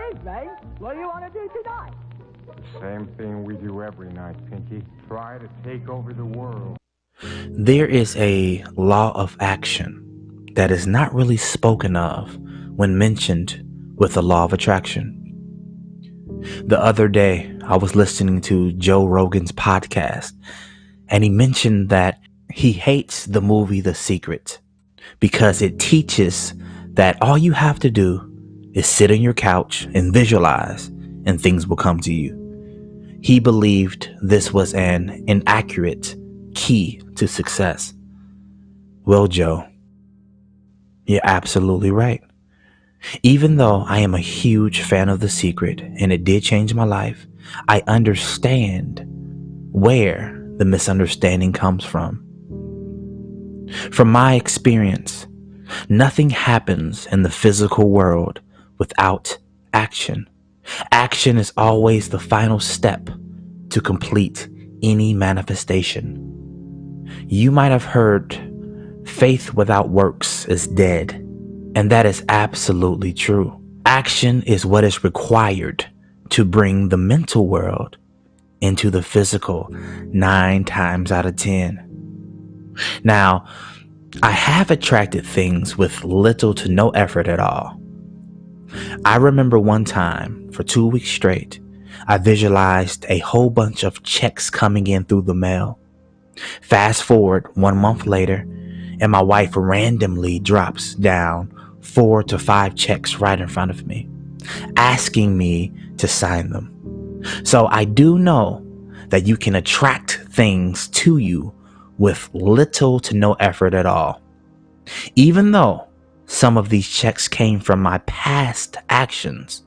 evening. What do you want to do tonight? Same thing we do every night, Pinky. Try to take over the world. There is a law of action that is not really spoken of when mentioned with the law of attraction. The other day, I was listening to Joe Rogan's podcast, and he mentioned that he hates the movie The Secret because it teaches that all you have to do is sit on your couch and visualize, and things will come to you. He believed this was an inaccurate key to success. Well, Joe, you're absolutely right. Even though I am a huge fan of The Secret and it did change my life, I understand where the misunderstanding comes from. From my experience, nothing happens in the physical world without action. Action is always the final step to complete any manifestation. You might have heard faith without works is dead, and that is absolutely true. Action is what is required to bring the mental world into the physical 9 times out of 10. Now, I have attracted things with little to no effort at all. I remember one time, for 2 weeks straight, I visualized a whole bunch of checks coming in through the mail. Fast forward 1 month later, and my wife randomly drops down 4 to 5 checks right in front of me, asking me to sign them. So I do know that you can attract things to you with little to no effort at all. Even though some of these checks came from my past actions,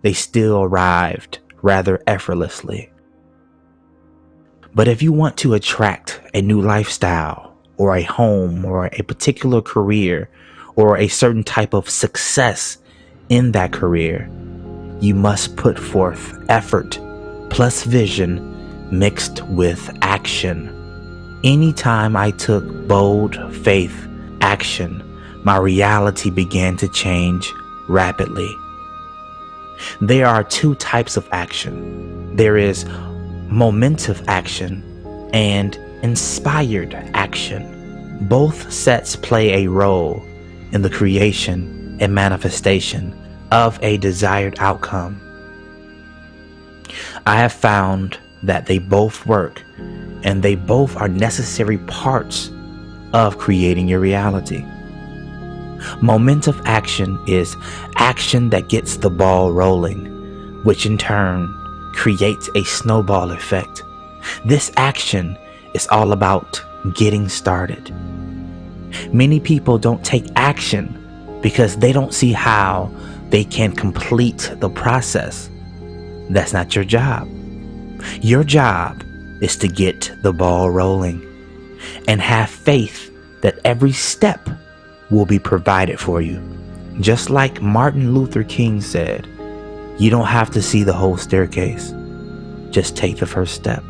they still arrived rather effortlessly. But if you want to attract a new lifestyle or a home or a particular career or a certain type of success in that career, you must put forth effort plus vision mixed with action. Anytime I took bold faith action, my reality began to change rapidly. There are 2 types of action. There is momentum action and inspired action. Both sets play a role in the creation and manifestation of a desired outcome. I have found that they both work, and they both are necessary parts of creating your reality. Momentum action is action that gets the ball rolling, which in turn creates a snowball effect. This action is all about getting started. Many people don't take action because they don't see how they can complete the process. That's not your job. Your job is to get the ball rolling and have faith that every step will be provided for you. Just like Martin Luther King said, you don't have to see the whole staircase. Just take the first step.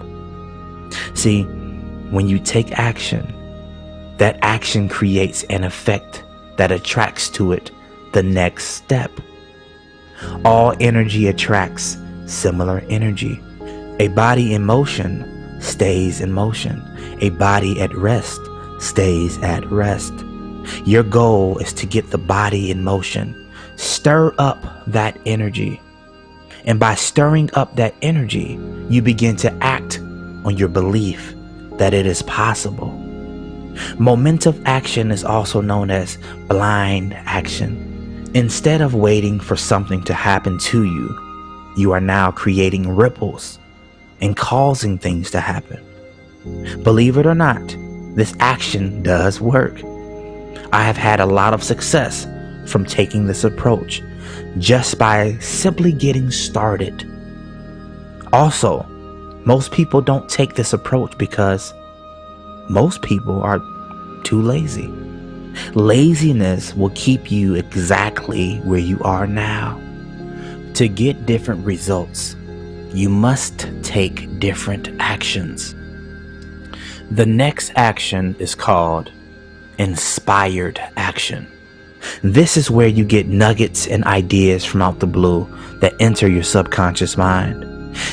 See, when you take action, that action creates an effect that attracts to it the next step. All energy attracts similar energy. A body in motion stays in motion. A body at rest stays at rest. Your goal is to get the body in motion. Stir up that energy. And by stirring up that energy, you begin to act on your belief that it is possible. Momentum action is also known as blind action. Instead of waiting for something to happen to you, you are now creating ripples and causing things to happen. Believe it or not, this action does work. I have had a lot of success from taking this approach just by simply getting started. Also, most people don't take this approach because most people are too lazy. Laziness will keep you exactly where you are now. To get different results, you must take different actions. The next action is called inspired action. This is where you get nuggets and ideas from out the blue that enter your subconscious mind.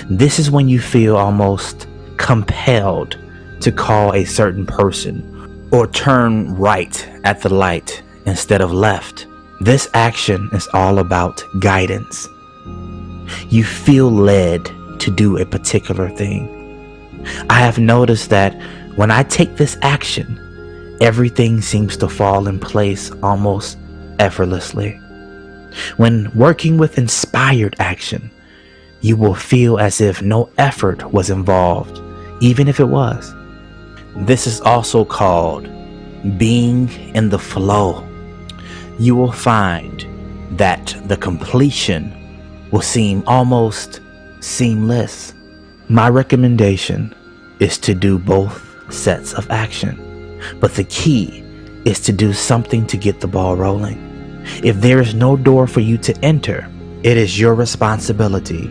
This is when you feel almost compelled to call a certain person or turn right at the light instead of left. This action is all about guidance. You feel led to do a particular thing. I have noticed that when I take this action, everything seems to fall in place almost effortlessly. When working with inspired action, you will feel as if no effort was involved, even if it was. This is also called being in the flow. You will find that the completion will seem almost seamless. My recommendation is to do both sets of action, but the key is to do something to get the ball rolling. If there is no door for you to enter, it is your responsibility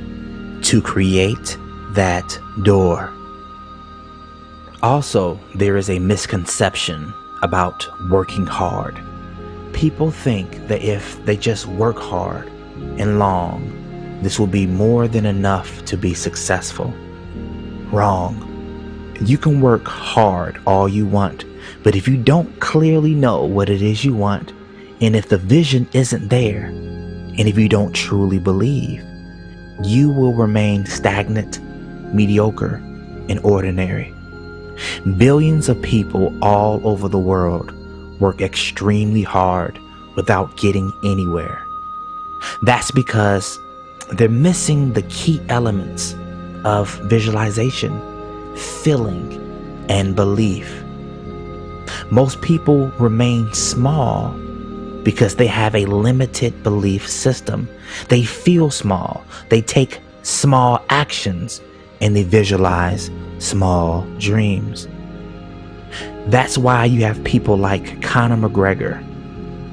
to create that door. Also, there is a misconception about working hard. People think that if they just work hard and long, this will be more than enough to be successful. Wrong. You can work hard all you want, but if you don't clearly know what it is you want, and if the vision isn't there, and if you don't truly believe, you will remain stagnant, mediocre, and ordinary. Billions of people all over the world work extremely hard without getting anywhere. That's because they're missing the key elements of visualization, feeling, and belief. Most people remain small because they have a limited belief system. They feel small, they take small actions, and they visualize small dreams. That's why you have people like Conor McGregor,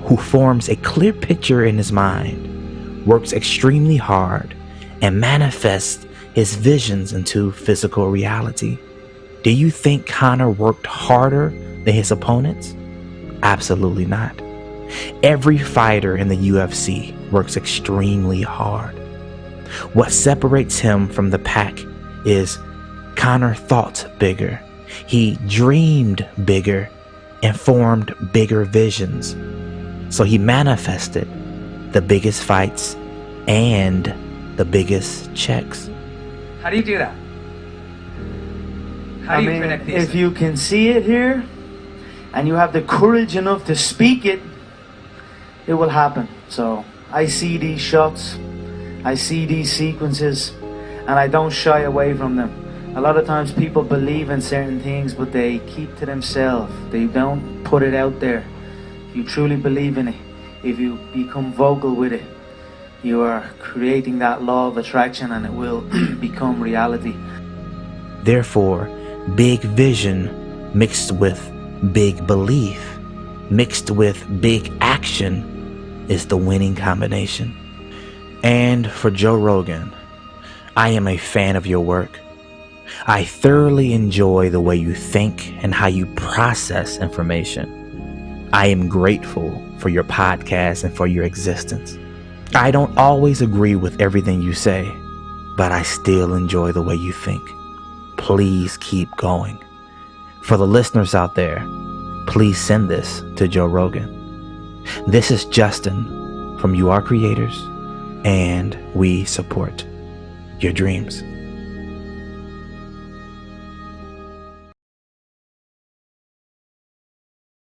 who forms a clear picture in his mind, works extremely hard, and manifests his visions into physical reality. Do you think Conor worked harder than his opponents? Absolutely not. Every fighter in the UFC works extremely hard. What separates him from the pack is Conor thought bigger. He dreamed bigger and formed bigger visions. So he manifested the biggest fights and the biggest checks. How do you do that? How do you connect these if you can see it here and you have the courage enough to speak it, it will happen. So I see these shots, I see these sequences, and I don't shy away from them. A lot of times people believe in certain things, but they keep to themselves. They don't put it out there. If you truly believe in it, if you become vocal with it, you are creating that law of attraction, and it will become reality. Therefore, big vision mixed with big belief, mixed with big action is the winning combination. And for Joe Rogan, I am a fan of your work. I thoroughly enjoy the way you think and how you process information. I am grateful for your podcast and for your existence. I don't always agree with everything you say, but I still enjoy the way you think. Please keep going. For the listeners out there, please send this to Joe Rogan. This is Justin from You Are Creators, and we support your dreams.